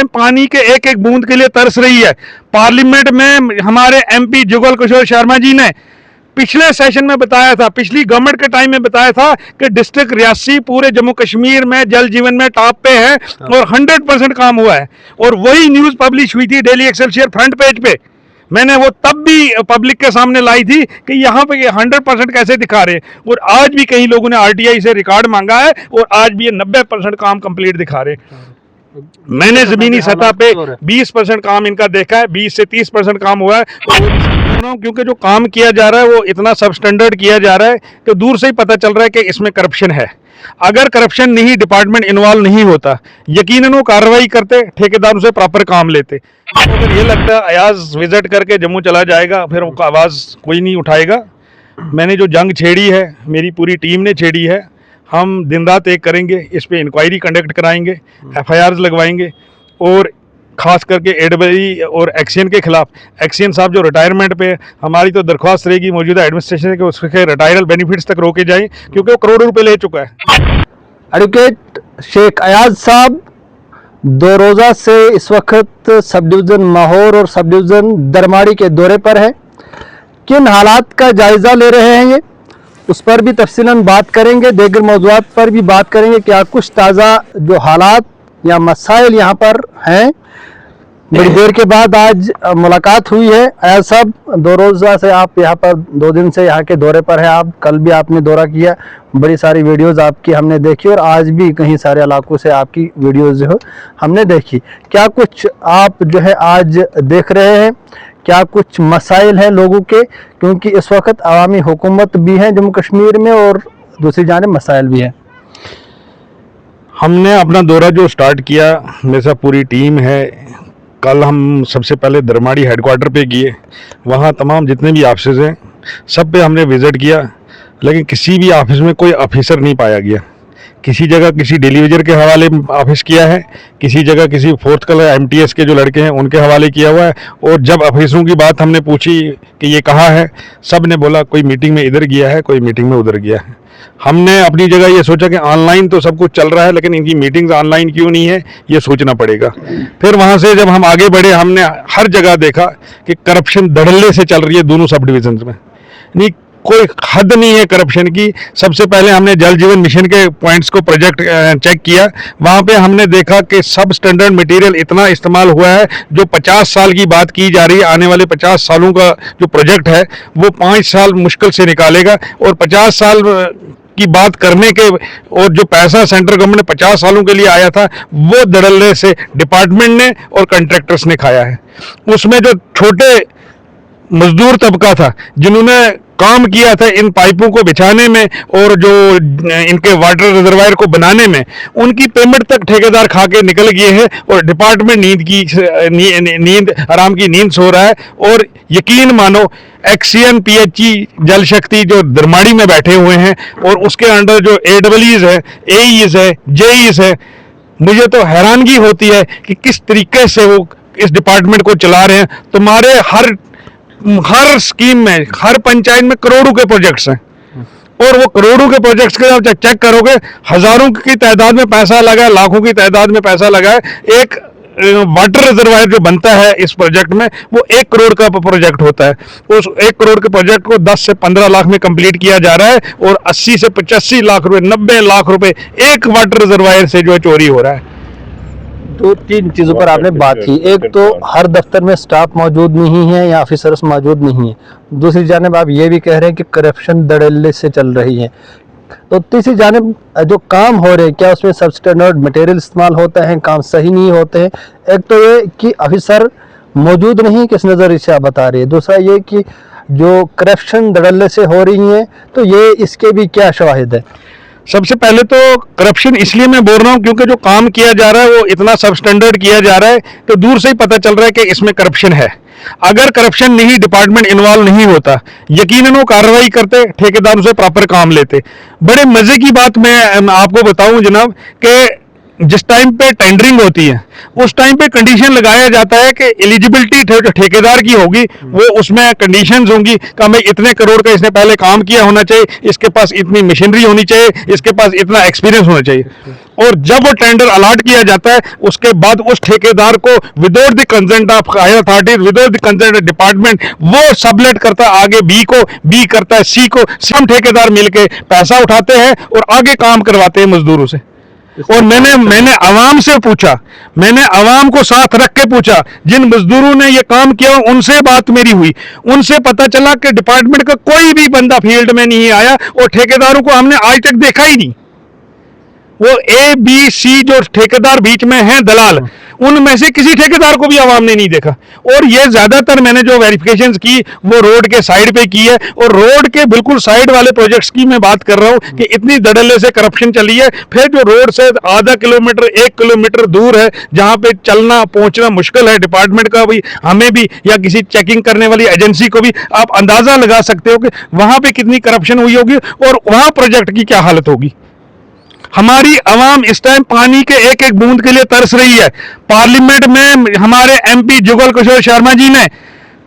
Time पानी के एक एक बूंद के लिए तरस रही है। पार्लियामेंट में हमारे एमपी जुगल किशोर शर्मा जी ने पिछले सेशन में बताया था, पिछली गवर्नमेंट के टाइम में बताया था कि डिस्ट्रिक्ट रियासी पूरे जम्मू कश्मीर में जल जीवन में टॉप पे है और 100% काम हुआ है। और वही न्यूज पब्लिश हुई थी डेली एक्सेलसियर फ्रंट पेज पे। मैंने वो तब भी पब्लिक के सामने लाई थी कि यहाँ पे ये 100% कैसे दिखा रहे हैं। और आज भी कई लोगों ने आरटीआई से रिकॉर्ड मांगा है और आज भी ये 90% काम कंप्लीट दिखा रहे हैं। मैंने जमीनी सतह पे 20% काम इनका देखा है, 20 से 30% काम हुआ है। क्योंकि जो काम किया जा रहा है वो इतना सब स्टैंडर्ड किया जा रहा है कि दूर से ही पता चल रहा है कि इसमें करप्शन है। अगर करप्शन नहीं, डिपार्टमेंट इन्वॉल्व नहीं होता, यकीनन वो कार्रवाई करते, ठेकेदारों से प्रॉपर काम लेते। अगर ये लगता है अयाज विजिट करके जम्मू चला जाएगा फिर उनका आवाज़ कोई नहीं उठाएगा। मैंने जो जंग छेड़ी है, मेरी पूरी टीम ने छेड़ी है। हम दिन रात एक करेंगे, इस पे इंक्वायरी कंडक्ट कराएंगे, एफआईआर लगवाएंगे और खास करके एडबली और एक्सियन के खिलाफ, एक्सियन साहब जो रिटायरमेंट पे, हमारी तो दरख्वास्त रहेगी मौजूदा एडमिनिस्ट्रेशन के उसके रिटायरल बेनिफिट्स तक रोके जाएं क्योंकि वो करोड़ों रुपए ले चुका है। एडवोकेट शेख अयाज साहब 2 रोज़ा से इस वक्त सब डिवीज़न माहौर और सब डिवीज़न दरमाड़ी के दौरे पर है। किन हालात का जायज़ा ले रहे हैं ये, उस पर भी तफसीलन बात करेंगे। दीगर मौज़ूआत पर भी बात करेंगे। क्या कुछ ताज़ा जो हालात या मसाइल यहाँ पर हैं। बड़ी देर के बाद आज मुलाकात हुई है। अयाज साहब 2 रोज़ा से आप यहाँ पर 2 दिन से यहाँ के दौरे पर हैं। आप कल भी आपने दौरा किया, बड़ी सारी वीडियोस आपकी हमने देखी और आज भी कहीं सारे इलाकों से आपकी वीडियोस जो है हमने देखी। क्या कुछ आप जो है आज देख रहे हैं, क्या कुछ मसाइल हैं लोगों के, क्योंकि इस वक्त अवामी हुकूमत भी है जम्मू कश्मीर में और दूसरी जानिब मसाइल भी हैं। हमने अपना दौरा जो स्टार्ट किया, मेरे साथ पूरी टीम है। कल हम सबसे पहले दरमाड़ी हेडक्वार्टर पे किए, वहाँ तमाम जितने भी ऑफिस हैं सब पे हमने विज़िट किया, लेकिन किसी भी ऑफिस में कोई ऑफिसर नहीं पाया गया। किसी जगह किसी डेलीवेजर के हवाले ऑफिस किया है, किसी जगह किसी फोर्थ कलर एमटीएस के जो लड़के हैं उनके हवाले किया हुआ है। और जब ऑफिसों की बात हमने पूछी कि ये कहाँ है, सब ने बोला कोई मीटिंग में इधर गया है, कोई मीटिंग में उधर गया है। हमने अपनी जगह ये सोचा कि ऑनलाइन तो सब कुछ चल रहा है, लेकिन इनकी मीटिंग्स ऑनलाइन क्यों नहीं है, ये सोचना पड़ेगा। फिर वहाँ से जब हम आगे बढ़े, हमने हर जगह देखा कि करप्शन धड़ल्ले से चल रही है दोनों सब डिविजन में। नहीं, कोई हद नहीं है करप्शन की। सबसे पहले हमने जल जीवन मिशन के पॉइंट्स को प्रोजेक्ट चेक किया। वहाँ पे हमने देखा कि सब स्टैंडर्ड मटेरियल इतना इस्तेमाल हुआ है। जो 50 साल की बात की जा रही है, आने वाले 50 सालों का जो प्रोजेक्ट है वो 5 साल मुश्किल से निकालेगा। और 50 साल की बात करने के और जो पैसा सेंट्रल गवर्नमेंट ने 50 सालों के लिए आया था वो धड़ल्ले से डिपार्टमेंट ने और कॉन्ट्रैक्टर्स ने खाया है। उसमें जो छोटे मजदूर तबका था जिन्होंने काम किया था इन पाइपों को बिछाने में और जो इनके वाटर रिजर्वायर को बनाने में, उनकी पेमेंट तक ठेकेदार खा के निकल गए हैं और डिपार्टमेंट नींद आराम की नींद सो रहा है। और यकीन मानो एक्सियन पीएचई जल शक्ति जो दरमाड़ी में बैठे हुए हैं और उसके अंडर जो एडब्ल्यूज है, एईज है, जेईज है, मुझे तो हैरानगी होती है कि किस तरीके से वो इस डिपार्टमेंट को चला रहे हैं। तुम्हारे हर स्कीम में, हर पंचायत में करोड़ों के प्रोजेक्ट्स हैं और वो करोड़ों के प्रोजेक्ट्स के आप चेक करोगे, हजारों की तादाद में पैसा लगा है, लाखों की तादाद में पैसा लगा है। एक वाटर रिजर्वायर जो बनता है इस प्रोजेक्ट में वो 1 करोड़ का प्रोजेक्ट होता है। उस 1 करोड़ के प्रोजेक्ट को 10 से 15 लाख में कंप्लीट किया जा रहा है और 80 से 85 लाख रुपए, 90 लाख रुपए एक वाटर रिजर्वायर से जो है चोरी हो रहा है। 2-3 चीज़ों पर आपने बात की। एक तो हर दफ्तर में स्टाफ मौजूद नहीं है या ऑफिसर्स मौजूद नहीं है। दूसरी जानिब आप ये भी कह रहे हैं कि करप्शन धड़ल्ले से चल रही है। तो तीसरी जानिब जो काम हो रहे हैं, क्या उसमें सब स्टैंडर्ड मटेरियल इस्तेमाल होता है, काम सही नहीं होते हैं। एक तो ये कि ऑफिसर मौजूद नहीं, किस नज़र से आप बता रहे हैं। दूसरा ये कि जो करप्शन धड़ल्ले से हो रही है, तो ये इसके भी क्या शवाहिद है। सबसे पहले तो करप्शन इसलिए मैं बोल रहा हूँ क्योंकि जो काम किया जा रहा है वो इतना सब स्टैंडर्ड किया जा रहा है तो दूर से ही पता चल रहा है कि इसमें करप्शन है। अगर करप्शन नहीं, डिपार्टमेंट इन्वॉल्व नहीं होता, यकीनन वो कार्रवाई करते, ठेकेदारों से प्रॉपर काम लेते। बड़े मजे की बात मैं आपको बताऊं जनाब कि जिस टाइम पे टेंडरिंग होती है उस टाइम पे कंडीशन लगाया जाता है कि एलिजिबिलिटी ठेकेदार की होगी, वो उसमें कंडीशंस होंगी कि हमें इतने करोड़ का इसने पहले काम किया होना चाहिए, इसके पास इतनी मशीनरी होनी चाहिए, इसके पास इतना एक्सपीरियंस होना चाहिए। और जब वो टेंडर अलॉट किया जाता है उसके बाद उस ठेकेदार को without the consent of higher authorities, without the consent of department, वो सबलेट करता है आगे बी को, बी करता है सी को, सब ठेकेदार मिलके पैसा उठाते हैं और आगे काम करवाते हैं मजदूरों से। और मैंने आवाम से पूछा, मैंने आवाम को साथ रख के पूछा, जिन मजदूरों ने ये काम किया उनसे बात मेरी हुई, उनसे पता चला कि डिपार्टमेंट का कोई भी बंदा फील्ड में नहीं आया और ठेकेदारों को हमने आज तक देखा ही नहीं। वो ए बी सी जो ठेकेदार बीच में हैं दलाल, उनमें से किसी ठेकेदार को भी आवाम ने नहीं देखा। और ये ज्यादातर मैंने जो वेरिफिकेशंस की वो रोड के साइड पे की है, और रोड के बिल्कुल साइड वाले प्रोजेक्ट्स की मैं बात कर रहा हूं कि इतनी धड़ल्ले से करप्शन चली है। फिर जो रोड से आधा किलोमीटर 1 किलोमीटर दूर है जहां पे चलना पहुंचना मुश्किल है डिपार्टमेंट का भी, हमें भी, या किसी चेकिंग करने वाली एजेंसी को भी, आप अंदाजा लगा सकते हो कि वहां पे कितनी करप्शन हुई होगी और वहां प्रोजेक्ट की क्या हालत होगी। हमारी आवाम इस टाइम पानी के एक एक बूंद के लिए तरस रही है। पार्लियामेंट में हमारे एमपी जुगल किशोर शर्मा जी ने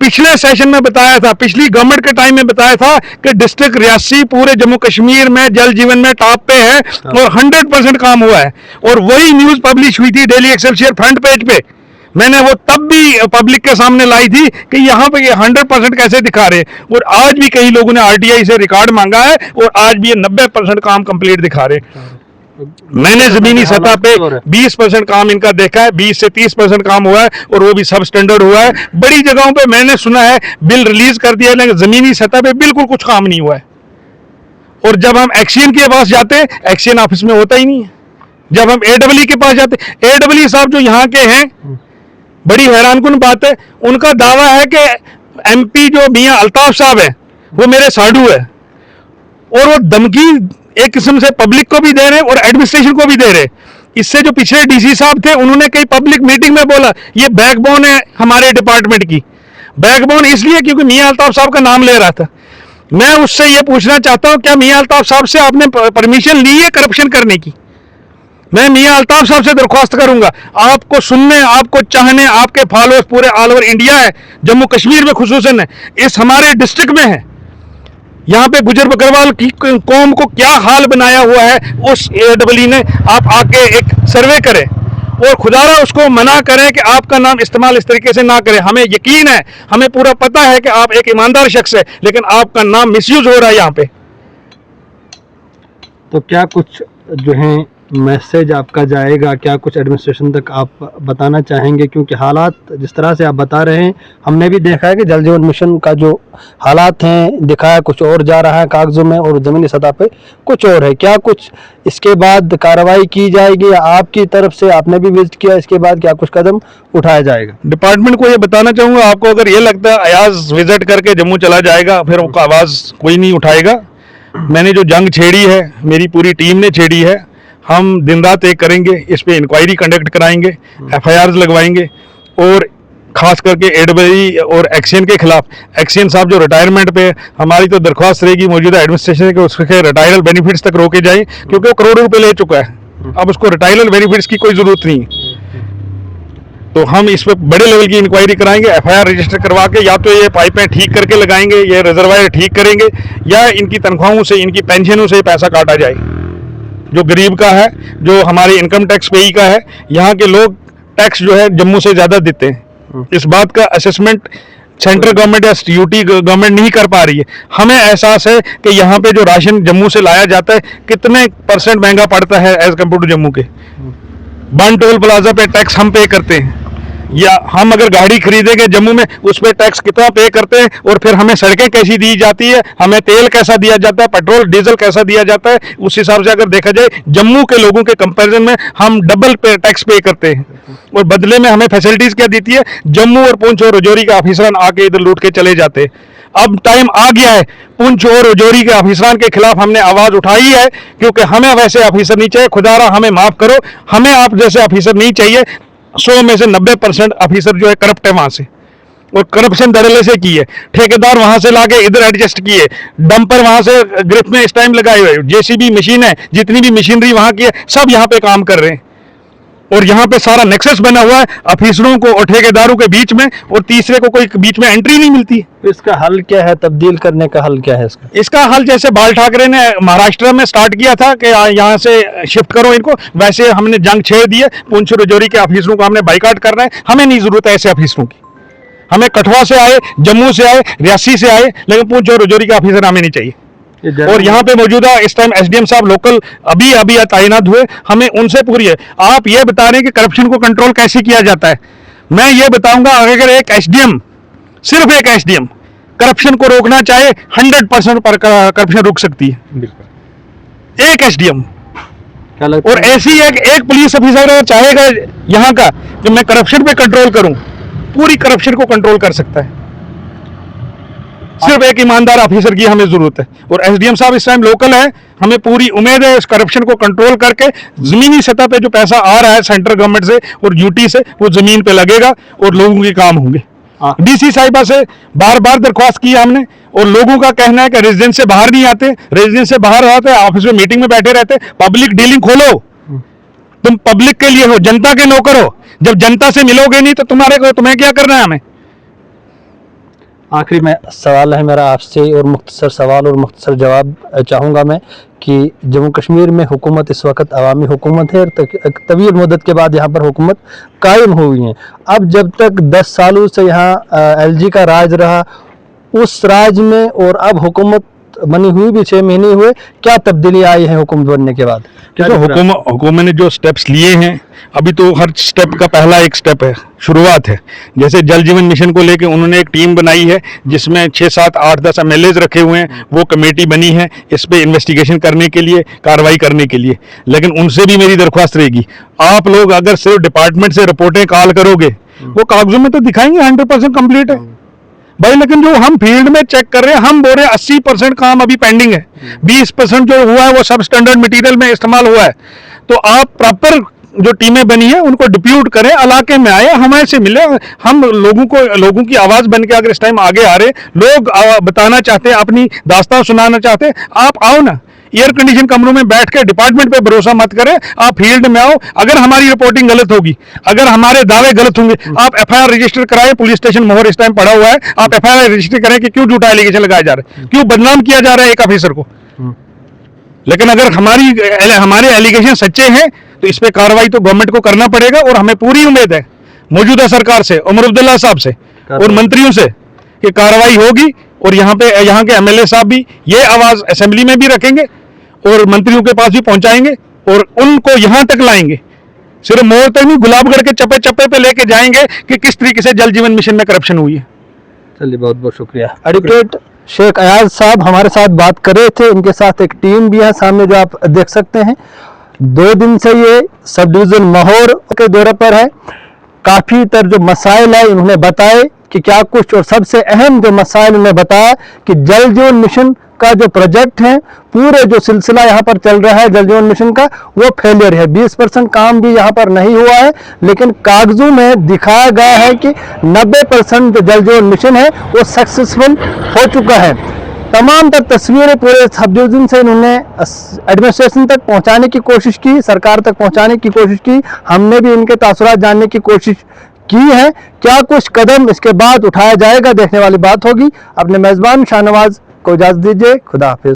पिछले सेशन में बताया था, पिछली गवर्नमेंट के टाइम में बताया था कि डिस्ट्रिक्ट रियासी पूरे जम्मू कश्मीर में जल जीवन में टॉप पे है और 100% काम हुआ है। और वही न्यूज पब्लिश हुई थी डेली एक्सेलसियर फ्रंट पेज पे। मैंने वो तब भी पब्लिक के सामने लाई थी कि यहाँ पे ये 100% कैसे दिखा रहे हैं, और आज भी कई लोगों ने आरटीआई से रिकॉर्ड मांगा है और आज भी ये 90% काम कंप्लीट दिखा रहे हैं। मैंने जमीनी सतह पे 20% काम इनका देखा है, 20 से 30% काम हुआ है और वो भी सब स्टैंडर्ड हुआ है। बड़ी जगहों पे मैंने सुना है बिल रिलीज कर दिया, लेकिन जमीनी सतह पे बिल्कुल कुछ काम नहीं हुआ है। और जब हम एक्शन के पास जाते हैं, एक्शन ऑफिस में होता ही नहीं है। जब हम एडब्ल्यू के पास जाते, एडब्ल्यू साहब जो यहाँ के हैं, बड़ी हैरानकुन बात है, उनका दावा है कि एमपी जो मियां अल्ताफ साहब है वो मेरे साडू है, और वो धमकी एक किस्म से पब्लिक को भी दे रहे और एडमिनिस्ट्रेशन को भी दे रहे। इससे जो पिछले डीसी साहब थे उन्होंने कई पब्लिक मीटिंग में बोला ये बैकबोन है हमारे डिपार्टमेंट की। बैकबोन इसलिए क्योंकि मियां अल्ताफ साहब का नाम ले रहा था। मैं उससे ये पूछना चाहता हूं, क्या मियां अल्ताफ साहब से आपने परमिशन ली है करप्शन करने की? मैं मियां अल्ताफ साहब से दरख्वास्त करूंगा, आपको सुनने, आपको चाहने, आपके फॉलोअर्स पूरे ऑल ओवर इंडिया है, जम्मू कश्मीर में खुसूसन है, इस हमारे डिस्ट्रिक्ट में है। यहाँ पे गुजर बकरवाल की कौम को क्या हाल बनाया हुआ है उस एडब्ल्यू ने, आप आके एक सर्वे करें और खुदारा उसको मना करें कि आपका नाम इस्तेमाल इस तरीके से ना करें। हमें यकीन है, हमें पूरा पता है कि आप एक ईमानदार शख्स है, लेकिन आपका नाम मिसयूज हो रहा है यहाँ पे। तो क्या कुछ जो है मैसेज आपका जाएगा, क्या कुछ एडमिनिस्ट्रेशन तक आप बताना चाहेंगे? क्योंकि हालात जिस तरह से आप बता रहे हैं, हमने भी देखा है कि जल जीवन मिशन का जो हालात हैं दिखाया कुछ और जा रहा है कागजों में और ज़मीनी सतह पे कुछ और है। क्या कुछ इसके बाद कार्रवाई की जाएगी? आपकी तरफ से आपने भी विजिट किया, इसके बाद क्या कुछ कदम उठाया जाएगा? डिपार्टमेंट को ये बताना चाहूँगा, आपको अगर ये लगता है अयाज विजिट करके जम्मू चला जाएगा फिर उनका आवाज़ कोई नहीं उठाएगा। मैंने जो जंग छेड़ी है, मेरी पूरी टीम ने छेड़ी है। हम दिन रात एक करेंगे, इस पे इंक्वायरी कंडक्ट कराएंगे, एफआईआर लगवाएंगे, और खास करके एडब्ल्यू और एक्शन के खिलाफ, एक्शन साहब जो रिटायरमेंट पे, हमारी तो दरख्वास्त रहेगी मौजूदा एडमिनिस्ट्रेशन के उसके रिटायरल बेनिफिट्स तक रोके जाए, क्योंकि वो करोड़ों रुपए ले चुका है, अब उसको रिटायरल बेनिफिट्स की कोई जरूरत नहीं है। तो हम इस पे बड़े लेवल की इंक्वायरी कराएंगे, एफआईआर रजिस्टर करवा के या तो ये पाइपें ठीक करके लगाएंगे, ये रिजर्वायर ठीक करेंगे, या इनकी तनख्वाहों से, इनकी पेंशनों से पैसा काटा जाए। जो गरीब का है, जो हमारे इनकम टैक्स पेई का है, यहाँ के लोग टैक्स जो है जम्मू से ज़्यादा देते हैं। इस बात का असेसमेंट सेंट्रल गवर्नमेंट या यूटी गवर्नमेंट नहीं कर पा रही है। हमें एहसास है कि यहाँ पे जो राशन जम्मू से लाया जाता है कितने % महंगा पड़ता है एज कम्पेयर टू जम्मू के। बन टोल प्लाजा पे टैक्स हम पे करते हैं, या हम अगर गाड़ी खरीदेंगे जम्मू में उस पर टैक्स कितना पे करते हैं, और फिर हमें सड़कें कैसी दी जाती है, हमें तेल कैसा दिया जाता है, पेट्रोल डीजल कैसा दिया जाता है, उस हिसाब से अगर देखा जाए जम्मू के लोगों के कंपैरिजन में हम डबल पे टैक्स पे करते हैं। और बदले में हमें फैसिलिटीज क्या देती है, जम्मू और पुंछ और राजौरी के ऑफिसरान आके इधर लूट के चले जाते हैं। अब टाइम आ गया है, पुंछ और राजौरी के ऑफिसरान के खिलाफ हमने आवाज उठाई है, क्योंकि हमें वैसे ऑफिसर नहीं चाहिए। खुदारा हमें माफ करो, हमें आप जैसे ऑफिसर नहीं चाहिए। 100 में से 90% ऑफिसर जो है करप्ट है वहां से, और करप्शन धड़ल्ले से की है। ठेकेदार वहां से लाके इधर एडजस्ट किए, डंपर वहां से ग्रिप में इस टाइम लगाए हुए, जेसीबी मशीन है, जितनी भी मशीनरी वहां की है सब यहाँ पे काम कर रहे हैं। और यहाँ पे सारा नेक्सस बना हुआ है अफीसरों को और ठेकेदारों के बीच में, और तीसरे को कोई बीच में एंट्री नहीं मिलती। इसका हल क्या है, तब्दील करने का हल क्या है इसका हल जैसे बाल ठाकरे ने महाराष्ट्र में स्टार्ट किया था कि यहाँ से शिफ्ट करो इनको, वैसे हमने जंग छेड़ दी है। पुंछ राजौरी के ऑफिसरों को हमने बाइकाट कर रहे हैं। हमें नहीं जरूरत है ऐसे ऑफिसरों की। हमें कठुआ से आए, जम्मू से आए, रियासी से आए, लेकिन पुंछ और राजौरी के ऑफिसर हमें नहीं चाहिए। और यहाँ पे मौजूदा इस टाइम एसडीएम साहब लोकल अभी तैनात हुए, हमें उनसे पूरी है। आप ये बता रहे हैं कि करप्शन को कंट्रोल कैसे किया जाता है। मैं ये बताऊंगा, अगर एक एसडीएम, सिर्फ एक एसडीएम करप्शन को रोकना चाहे 100% पर करप्शन रुक सकती है। एक एसडीएम। और ऐसी एक पुलिस ऑफिसर अगर चाहेगा यहाँ का कि मैं करप्शन पे कंट्रोल करूं, पूरी करप्शन को कंट्रोल कर सकता है। सिर्फ एक ईमानदार ऑफिसर की हमें जरूरत है। और एसडीएम साहब इस टाइम लोकल है, हमें पूरी उम्मीद है इस करप्शन को कंट्रोल करके जमीनी सतह पे जो पैसा आ रहा है सेंट्रल गवर्नमेंट से और यूटी से, वो जमीन पे लगेगा और लोगों के काम होंगे। डीसी साहिबा से बार बार दरख्वास्त की हमने, और लोगों का कहना है कि रेजिडेंस से बाहर नहीं आते, रेजिडेंस से बाहर आते, ऑफिस में मीटिंग में बैठे रहते। पब्लिक डीलिंग खोलो, तुम पब्लिक के लिए हो, जनता के नौकर हो। जब जनता से मिलोगे नहीं तो तुम्हें क्या करना है हमें। आखिरी में सवाल है मेरा आपसे, और मुख्तसर सवाल और मुख्तसर जवाब चाहूँगा मैं कि जम्मू कश्मीर में हुकूमत इस वक्त अवामी हुकूमत है और तवील मुद्दत के बाद यहाँ पर हुकूमत कायम हुई है। अब जब तक 10 सालों से यहाँ एलजी का राज रहा, उस राज में और अब हुकूमत बनी हुई भी 6 महीने हुए, क्या तब्दीली आई है हुकूमत बनने के बाद? हुकूमत ने जो स्टेप्स लिए हैं, अभी तो हर स्टेप का पहला एक स्टेप है, शुरुआत है। जैसे जल जीवन मिशन को लेकर उन्होंने एक टीम बनाई है जिसमें 6, 7, 8, 10 एमएलएज रखे हुए हैं। वो कमेटी बनी है इस पे इन्वेस्टिगेशन करने के लिए, कार्रवाई करने के लिए। लेकिन उनसे भी मेरी दरख्वास्त रहेगी, आप लोग अगर सिर्फ डिपार्टमेंट से रिपोर्टें कॉल करोगे, वो कागजों में तो दिखाएंगे 100% कंप्लीट है भाई, लेकिन जो हम फील्ड में चेक कर रहे हैं, हम बोल रहे हैं 80% काम अभी पेंडिंग है। 20% जो हुआ है वो सब स्टैंडर्ड मटेरियल में इस्तेमाल हुआ है। तो आप प्रॉपर जो टीमें बनी है उनको डिप्यूट करें, इलाके में आए, हमारे से मिले। हम लोगों की आवाज बन के अगर इस टाइम आगे आ रहे, लोग बताना चाहते हैं, अपनी दास्तान सुनाना चाहते हैं, आप आओ ना। एयर कंडीशन कमरों में बैठ के डिपार्टमेंट पे भरोसा मत करें, आप फील्ड में आओ। अगर हमारी रिपोर्टिंग गलत होगी, अगर हमारे दावे गलत होंगे, आप एफआईआर रजिस्टर कराएं। पुलिस स्टेशन मोहर इस टाइम पड़ा हुआ है, आप एफआईआर रजिस्टर करें कि क्यों झूठा एलिगेशन लगाया जा रहा है, क्यों बदनाम किया जा रहा है एक ऑफिसर को। लेकिन अगर हमारे एलिगेशन सच्चे हैं तो इस पे कार्रवाई तो गवर्नमेंट को करना पड़ेगा। और हमें पूरी उम्मीद है मौजूदा सरकार से, उमर अब्दुल्ला साहब से और मंत्रियों से कि कार्रवाई होगी। और यहाँ के एमएलए साहब भी ये आवाज असेंबली में भी रखेंगे और मंत्रियों के पास भी पहुंचाएंगे और उनको यहां तक लाएंगे। सिर्फ मोर तक नहीं, गुलाबगढ़ के चप्पे चप्पे पे लेके जाएंगे कि किस तरीके से जल जीवन मिशन में करप्शन हुई है। चलिए, बहुत बहुत शुक्रिया। एडवोकेट शेख अयाज साहब हमारे साथ बात कर रहे थे। इनके साथ एक टीम भी है सामने जो आप देख सकते हैं। 2 दिन से ये सब डिवीजन माहौर के दौरे पर है। काफी तर जो मसाइल है उन्होंने बताए कि क्या कुछ, और सबसे अहम जो मसाइल उन्होंने बताया कि जल जीवन मिशन का जो प्रोजेक्ट है, पूरे जो सिलसिला यहाँ पर चल रहा है जल जीवन मिशन का, वो फेलियर है। 20% काम भी यहाँ पर नहीं हुआ है, लेकिन कागजों में दिखाया गया है कि 90% जो जल जीवन मिशन है वो सक्सेसफुल हो चुका है। तमाम तर तस्वीरें पूरे सब डिवीजन से इन्होंने एडमिनिस्ट्रेशन तक पहुँचाने की कोशिश की, सरकार तक पहुँचाने की कोशिश की। हमने भी इनके तासुरात जानने की कोशिश की है। क्या कुछ कदम इसके बाद उठाया जाएगा, देखने वाली बात होगी। अपने मेजबान शाहनवाज को इजाजत दीजिए। खुदा हाफिज।